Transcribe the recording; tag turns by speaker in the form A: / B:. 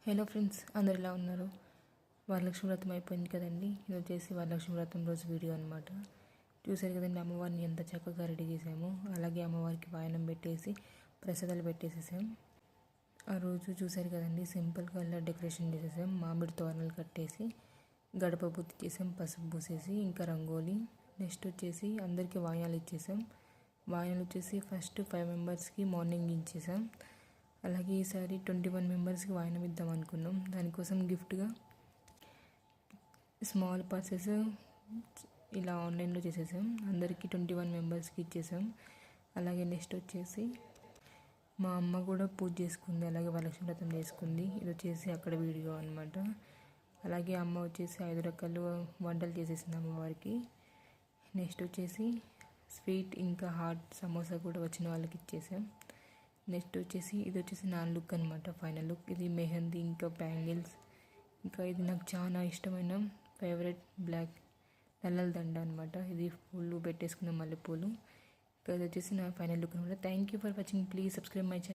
A: Hello friends, అందరు ఎలా ఉన్నారు? వరలక్ష్మి వ్రతం అయిపోయింది కదండి. ఇది వచ్చేసి వరలక్ష్మి వ్రతం రోజు వీడియో అనమాట. చూసారు కదండి, అమ్మవారిని ఎంత చక్కగా రెడీ చేసాము. అలాగే అమ్మవారికి వాయనం పెట్టేసి ప్రసాదాలు పెట్టేసేసాం. ఆ రోజు చూసారు కదండి, సింపుల్గా అలా డెకరేషన్ చేసేసాం. మామిడి తోరణాలు కట్టేసి గడప బుద్ధి చేసాం, పసుపు పూసేసి, ఇంకా రంగోలీ. నెక్స్ట్ వచ్చేసి అందరికీ వాయినాలు ఇచ్చేసాం. వాయినాలు వచ్చేసి ఫస్ట్ 5 మెంబర్స్కి మార్నింగ్ ఇచ్చేసాం. అలాగే ఈసారి 21 మెంబర్స్కి వాయినం ఇద్దాం అనుకున్నాం. దానికోసం గిఫ్ట్గా స్మాల్ పర్సెస్ ఇలా ఆన్లైన్లో చేసేసాం. అందరికీ 21 మెంబర్స్కి ఇచ్చేసాం. అలాగే నెక్స్ట్ వచ్చేసి మా అమ్మ కూడా పూజ చేసుకుంది, అలాగే వరలక్ష్మి వ్రతం చేసుకుంది. ఇది వచ్చేసి అక్కడ వీడియో అనమాట. అలాగే అమ్మ వచ్చేసి 5 రకాలు వంటలు చేసేసింది అమ్మవారికి. నెక్స్ట్ వచ్చేసి స్వీట్ ఇంకా హాట్ సమోసా కూడా వచ్చిన వాళ్ళకి ఇచ్చేసాం. నెక్స్ట్ వచ్చేసి ఇది వచ్చేసి నా లుక్ అనమాట, ఫైనల్ లుక్. ఇది మెహందీ ఇంకా బ్యాంగిల్స్, ఇంకా ఇది నాకు చాలా ఇష్టమైన ఫేవరెట్ బ్లాక్ నల్లల దండ అనమాట. ఇది పూలు పెట్టేసుకున్న మల్లెపూలు. ఇంకా ఇది వచ్చేసి నా ఫైనల్ లుక్ అనమాట. Thank you for watching. Please subscribe my channel.